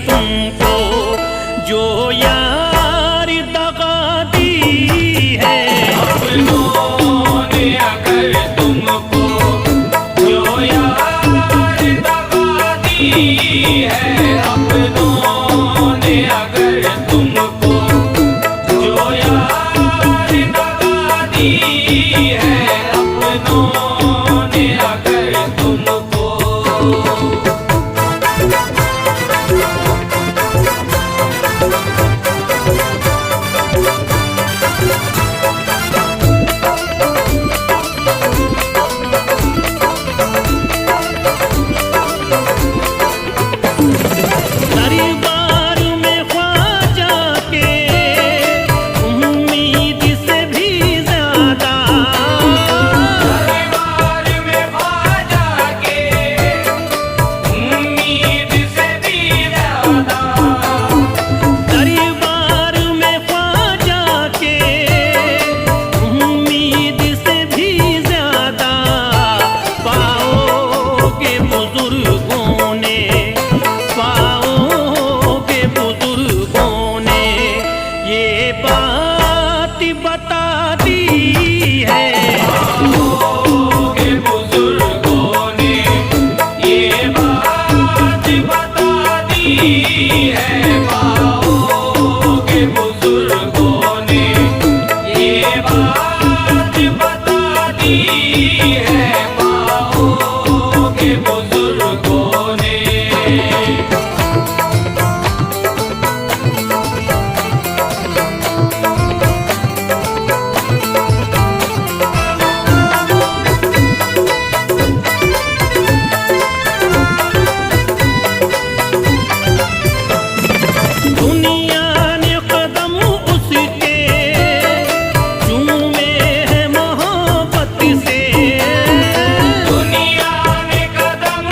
तुमको जो यार दगा दी है, अपनों ने अगर तुमको जो यार दगा दी है, अपनों ने अगर तुमको जो यार दगा दी है, अपनों ने अगर तुमको दरबार में ख्वाजा के उम्मीद से भी ज्यादा, दरबार में ख्वाजा के उम्मीद से भी ज्यादा, दरबार में ख्वाजा के उम्मीद से भी ज्यादा पाओगे बुजुर्गों ने, पाओगे बुजुर्गों ने ये बात बता दी है, पाओगे बुजुर्गों ने ये बात बता दी है, पाओगे बुजुर्गों ने ये बात बता दी है, पाओगे बुजुर्गों ने। दुनिया ने कदम उसके चूमे है मोहब्बत से, दुनिया ने कदम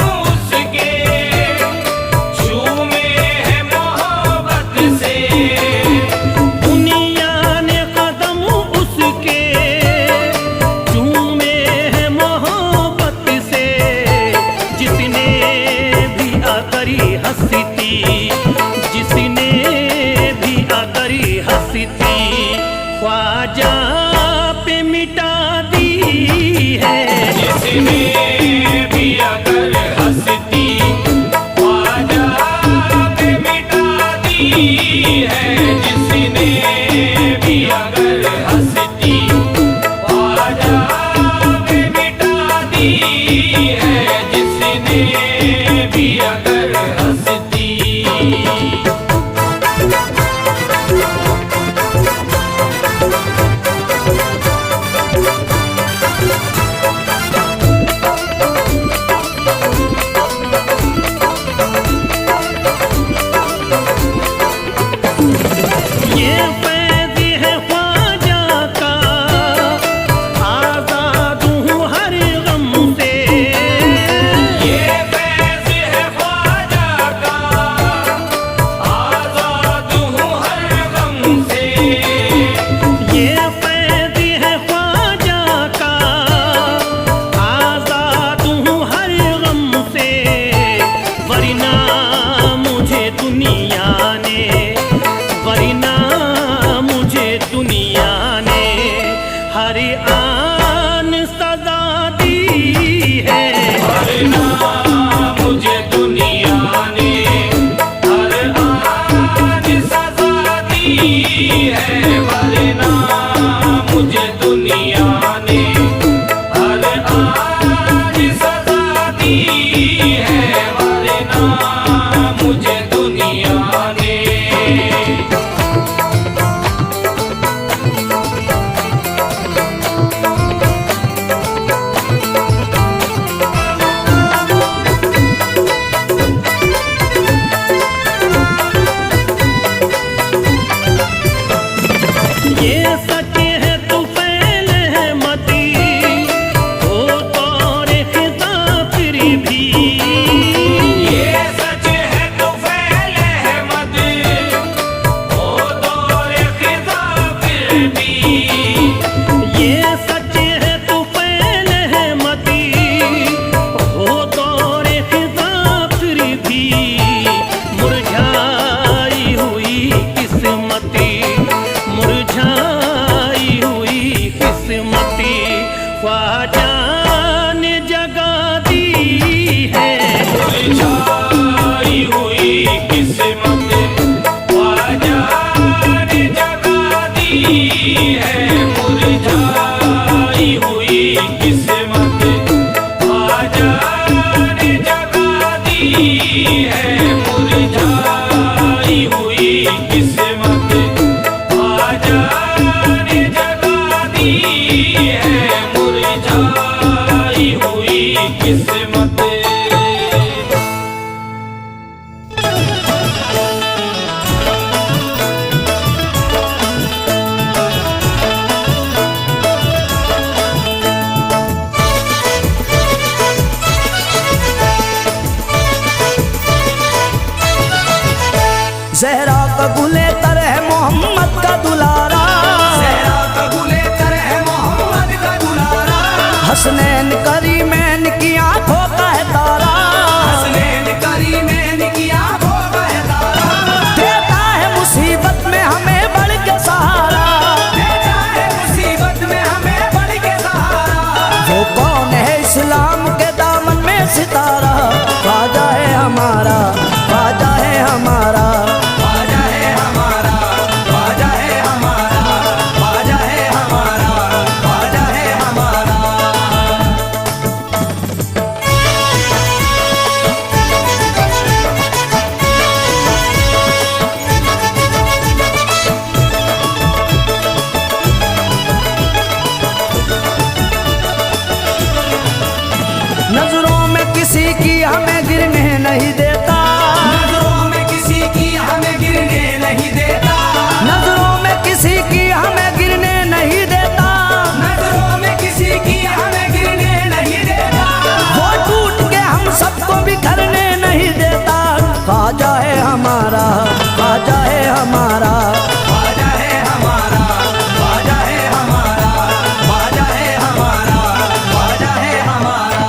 किस्मत। ज़हरा का गुले तर है मोहम्मद का दुलारा, ज़हरा का गुले तर है मोहम्मद का दुलारा, हसनैन करीमैन की आंखों का है तारा, हसनैन करीमैन की आंखों का है तारा, देता है मुसीबत में हमें बढ़ के सहारा, देता है मुसीबत में हमें बढ़ के सहारा। वो कौन है इस्लाम के दामन में सितारा, ख्वाजा है हमारा, ख्वाजा है हमारा, ख्वाजा है हमारा, ख्वाजा है हमारा, ख्वाजा है हमारा, ख्वाजा है हमारा। नजरों में किसी की हमें गिरने नहीं देता, नजरों में किसी की हमें गिरने नहीं देता, नजरों में किसी की हमें गिरने नहीं देता, नजरों में किसी की हमें गिरने नहीं देता। वो टूट के हम सबको बिखरने नहीं देता, ख्वाजा है हमारा, ख्वाजा है हमारा, ख्वाजा है हमारा, ख्वाजा है हमारा, ख्वाजा है हमारा, ख्वाजा है हमारा।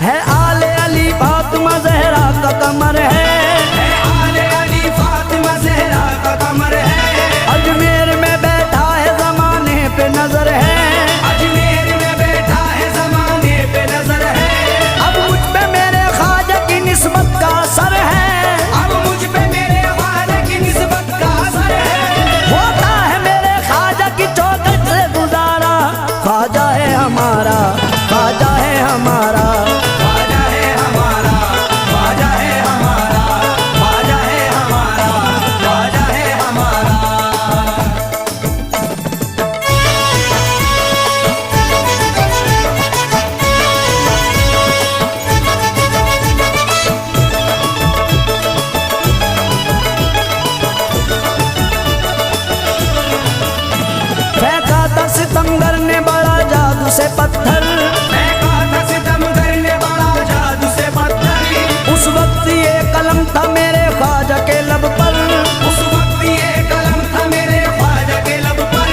है आले अली फातिमा ज़हरा का कमर है, आले अली फातिमा ज़हरा का कमर है, अजमेर में बैठा है ज़माने पे नजर है, अजमेर में बैठा है ज़माने पे नजर है। अब मुझ पे मेरे ख्वाजा की निस्बत का असर है, अब मुझ पे मेरे ख्वाजा की निस्बत का असर है। होता है मेरे ख्वाजा की चौखट से गुजारा, ख्वाजा है हमारा, ख्वाजा है हमारा, ख्वाजा है हमारा, ख्वाजा है हमारा, ख्वाजा है हमारा, ख्वाजा है हमारा। फेंका था सितमगर ने बड़ा जादू से पत्थर, फेंका था सितमगर ने बड़ा जादू से पत्थर, उस वक्त ये कलम था मेरे ख्वाजा के लब पर, उस वक्त ये कलम था मेरे ख्वाजा के लब पर।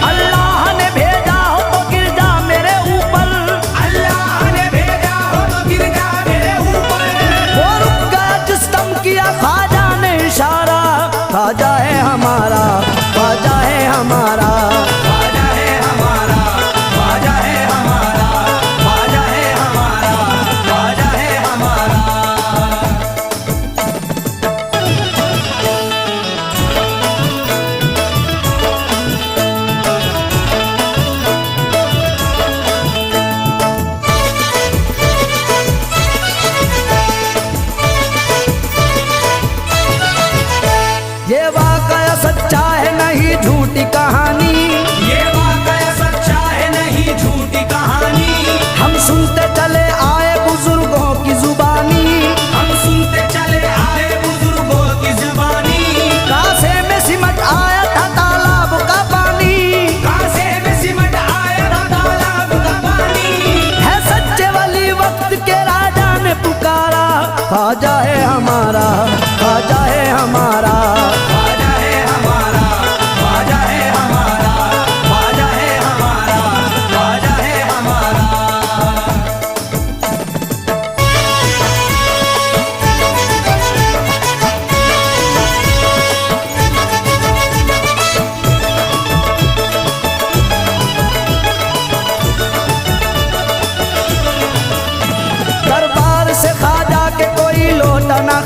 अल्लाह ने भेजा हो तो गिर जा मेरे ऊपर, अल्लाह ने भेजा हो तो गिर जा मेरे ऊपर। वो रुक गया जिस दम किया ख्वाजा ने इशारा, ख्वाजा है हमारा, ख्वाजा है हमारा, ख्वाजा है हमारा, ख्वाजा है हमारा, ख्वाजा है हमारा, ख्वाजा है हमारा। ये वाकया सच्चा है नहीं झूठी कहानी, ये वाकया सच्चा है नहीं झूठी कहानी। हम सुनते चले आए बुजुर्गों की जुबानी, हम सुनते चले आए बुजुर्गों की जुबानी। कासे में सिमट आया था तालाब का पानी, कासे में सिमट आया था तालाब का पानी। है सच्चे वाली वक्त के राजा ने पुकारा, ख्वाजा है हमारा, ख्वाजा है हमारा, ख्वाजा है हमारा, ख्वाजा है हमारा, ख्वाजा है हमारा, ख्वाजा है हमारा। दरबार से ख्वाजा के कोई लौटा ना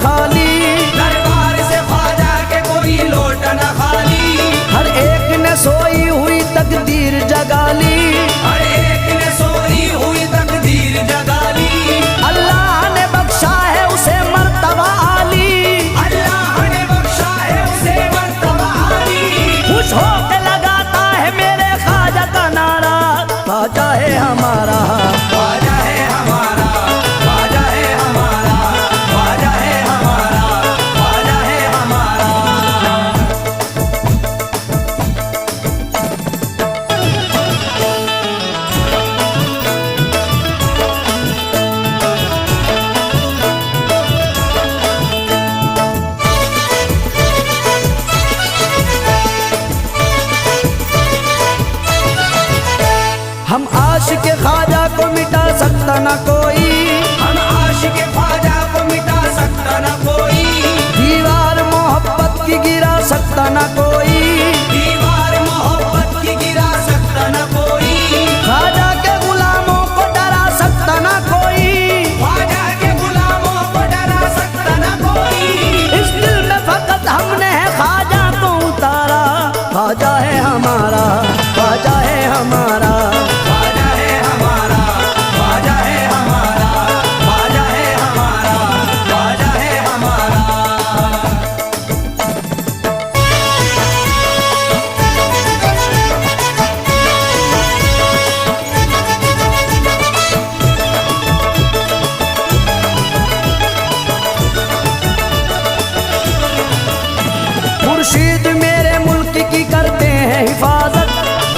न कोई, हम आशिक ख्वाजा को मिटा सकता न कोई, दीवार मोहब्बत की गिरा सकता न कोई, दीवार मोहब्बत की गिरा सकता न कोई, ख्वाजा के गुलामों को डरा सकता न कोई, ख्वाजा के गुलामों को डरा सकता न कोई। इस दिल में फकत हमने है ख्वाजा को उतारा, ख्वाजा है हमारा, ख्वाजा है हमारा, ख्वाजा है हमारा, ख्वाजा है हमारा, ख्वाजा है हमारा, ख्वाजा है हमारा। मुर्शीद मेरे मुल्क की करते हैं हिफाजत,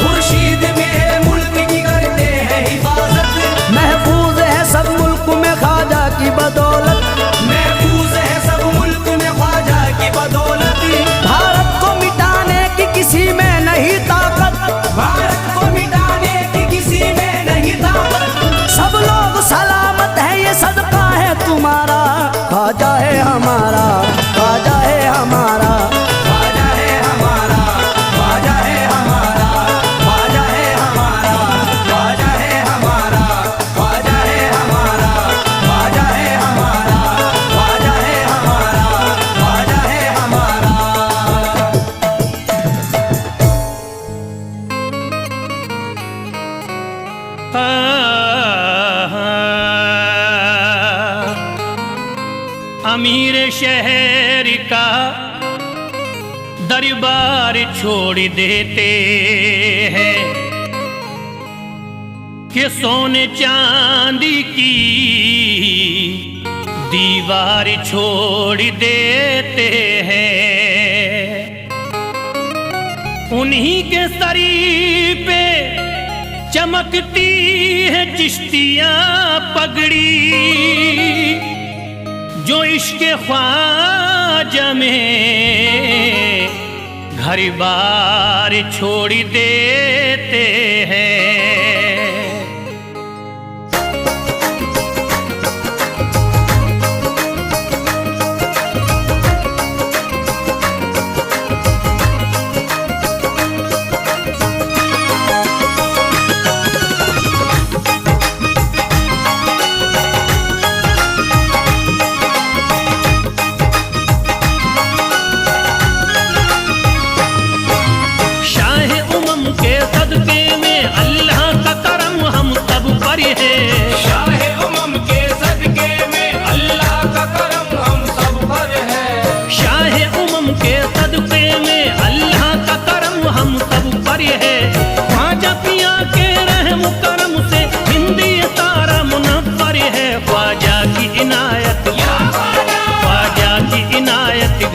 मुर्शीद मेरे मुल्क की करते हैं हिफाजत, महफूज है सब मुल्क में ख्वाजा की बदौलत, महफूज है सब मुल्क में ख्वाजा की बदौलत, भारत को मिटाने की किसी में नहीं ताकत, भारत को मिटाने की किसी में नहीं ताकत। सब लोग सलामत है ये सदका है तुम्हारा, ख्वाजा है हमारा, ख्वाजा है हमारा, ख्वाजा है हमारा, ख्वाजा है हमारा, ख्वाजा है हमारा, ख्वाजा है हमारा, ख्वाजा है हमारा, ख्वाजा है हमारा, ख्वाजा है हमारा, ख्वाजा है हमारा। अमीर शहर का दरबार छोड़ देते हैं कि सोने चांदी की दीवार छोड़ देते हैं। उन्हीं के सरी पे चमकती है चिश्तियां पगड़ी, जो इश्क ख्वाजा में घर बार छोड़ देते हैं।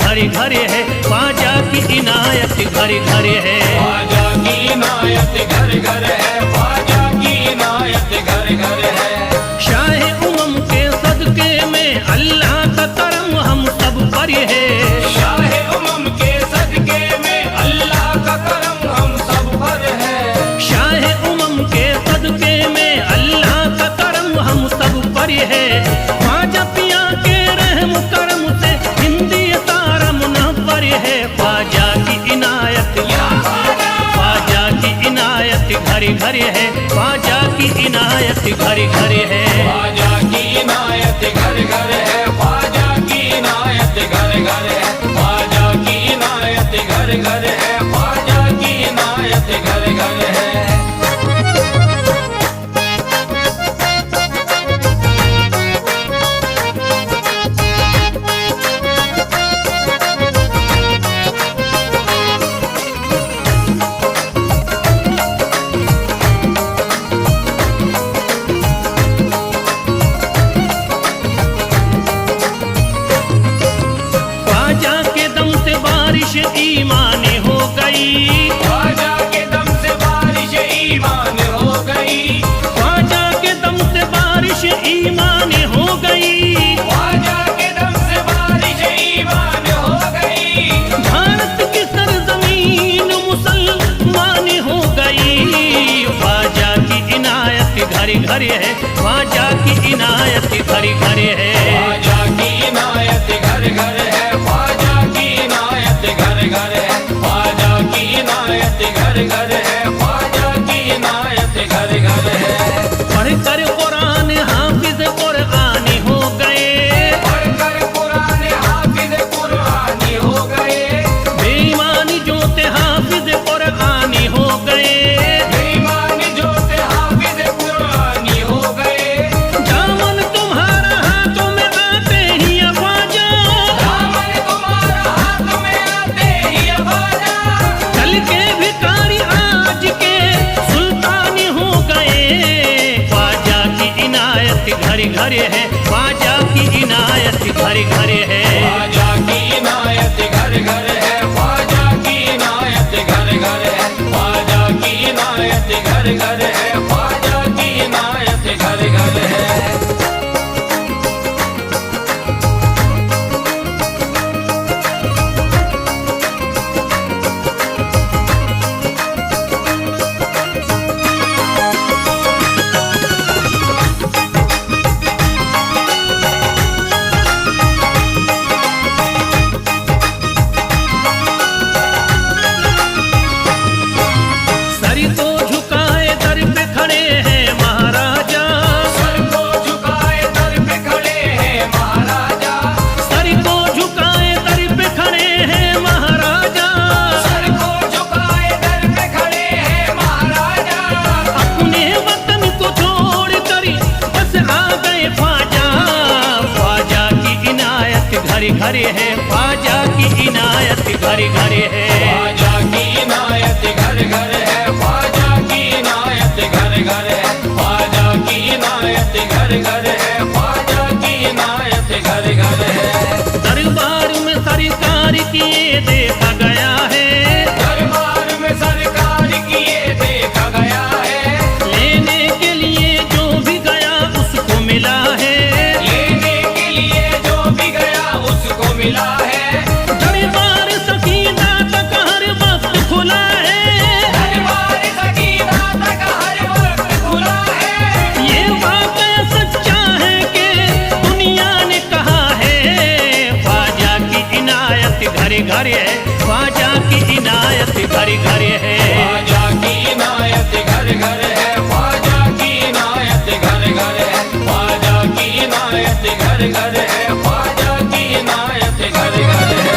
घरे घरे है ख्वाजा की इनायत, घरे घरे है ख्वाजा की इनायत, घर घर है ख्वाजा की इनायत, घर घर है। शाह उमम के सदके में अल्लाह का करम हम सब पर है, शाह उमम के सदके में अल्लाह का करम हम सब पर है, शाह उमम के सदके में अल्लाह का करम हम सब पर है। ख्वाजा पिया के रहम करम से हिंदी तारा मुनव्वर है, ख्वाजा की इनायत, ख्वाजा की इनायत घरे घरे घर घर है, ख्वाजा की इनायत घर घर है। ख्वाजा की इनायत घर घर है, ख्वाजा की इनायत घर घर है, ख्वाजा की इनायत घर घर है, ख्वाजा की इनायत घर घर है। सर को झुकाए दर पे खड़े हैं महाराजा, सर को झुकाए दर पे खड़े हैं महाराजा, सर को झुकाए दर पे खड़े हैं महाराजा। सर को झुकाए दर पे खड़े हैं महाराजा। अपने वतन को छोड़ कर बस आ गए ख्वाजा, ख्वाजा की इनायत घर घर है, ख्वाजा की इनायत घर घर है। ख्वाजा की इनायत घर घर है, ख्वाजा की इनायत घर घर है, ख्वाजा की इनायत घर घर है, ख्वाजा की इनायत घर घर है। दरबार में सरकार किए देखा गया है, दरबार में सरकार किए देखा गया है, लेने के लिए जो भी गया उसको मिला है, लेने के लिए जो भी गया उसको मिला है। दरबार सकीना तक हर वक्त खुला है, दरबार सकीना तक हर वक्त खुला है। ये वाकया सच्चा है कि दुनिया ने कहा है, ख्वाजा की इनायत घर घर है, ख्वाजा की इनायत घर घर है। ख्वाजा की इनायत घर घर है, ख्वाजा की इनायत घर घर है, ख्वाजा की इनायत घर घर है, ख्वाजा की इनायत घर घर है।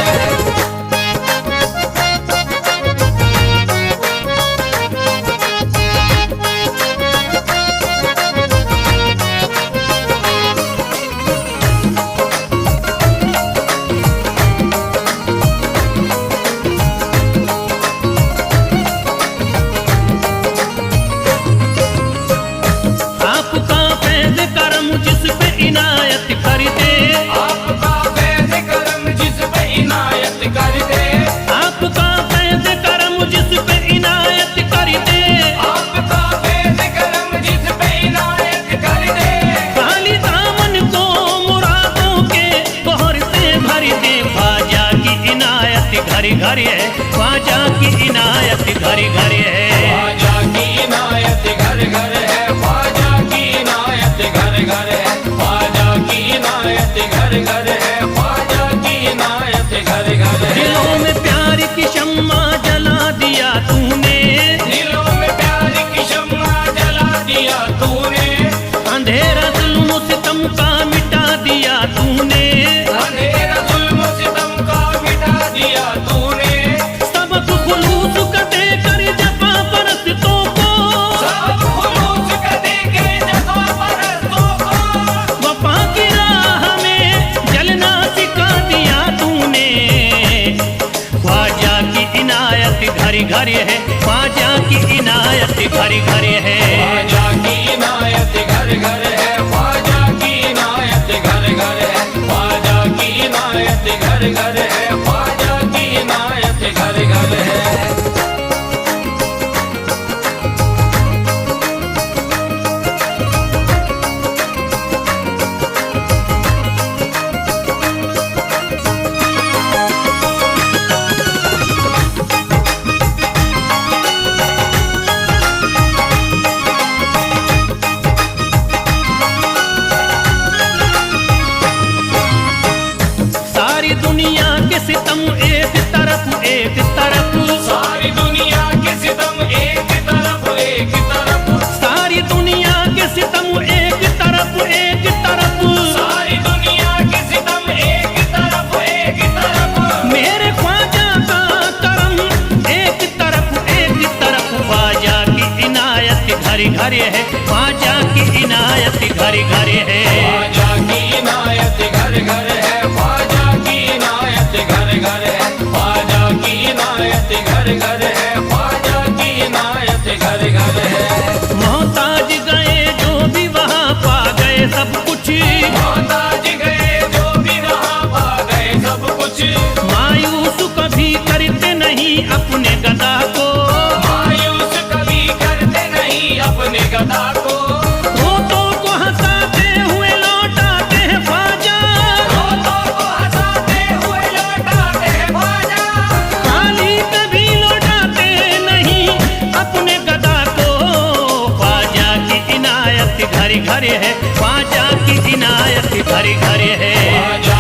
आपका फैज़ करम जिस पे इनायत कर दे, आपका फैज़ करम जिस पे इनायत कर दे, आपका फैज़ करम जिस पे इनायत कर दे, आपका फैज़ करम जिस पे इनायत कर दे। खाली दामन को मुरादों के बहर से भर दे, ख्वाजा की इनायत घर घर है, ख्वाजा की इनायत घर घर है। ख्वाजा की इनायत घर घर है, ख्वाजा की इनायत घर घर है, ख्वाजा की इनायत घर घर है, ख्वाजा की इनायत घर घर है। दिलों में प्यार की शम्मा जला दिया तूने, दिलों में प्यार की शम्मा जला दिया तूने, अंधेरा जुल्म सितम का मिटा दिया तूने, अंधेरा जुल्म सितम का मिटा दिया तूने, सबक खुलूस का देकर जफा परस्तों को, सब खुलूस का देके जफा परस्तों को, वफा की राह में जलना सिखा दिया तूने। ख्वाजा की इनायत घर घर है, ख्वाजा की इनायत घर घर है। ख्वाजा की इनायत घर घर है, ख्वाजा की इनायत घर घर है, ख्वाजा की इनायत घर घर है, ख्वाजा की इनायत घर घर है। सारी दुनिया के सितम एक तरफ एक तरफ, सारी दुनिया के सितम एक तरफ एक तरफ, सारी दुनिया के सितम एक तरफ एक तरफ, सारी दुनिया के सितम एक तरफ एक तरफ। मेरे ख्वाजा का करम एक तरफ, ख्वाजा की इनायत घर घर है, ख्वाजा की इनायत घर घर है। ख्वाजा की इनायत घर घर है, ख्वाजा की इनायत घर घर है, ख्वाजा की इनायत घर घर है, ख्वाजा की इनायत घर घर है। मोहताज गए जो भी वहाँ पा गए सब मोहताज गए जो भी रहा पा गए सब कुछ। मायूस कभी करते नहीं अपने गदा को, मायूस कभी करते नहीं अपने गदा को। रोतों को हंसाते हुए लौटाते हैं ख्वाजा, रोतों को हंसाते हुए लौटाते हैं ख्वाजा। खाली कभी लौटाते नहीं अपने गदा को। ख्वाजा की इनायत घर घर है, ख्वाजा की इनायत घर घर है।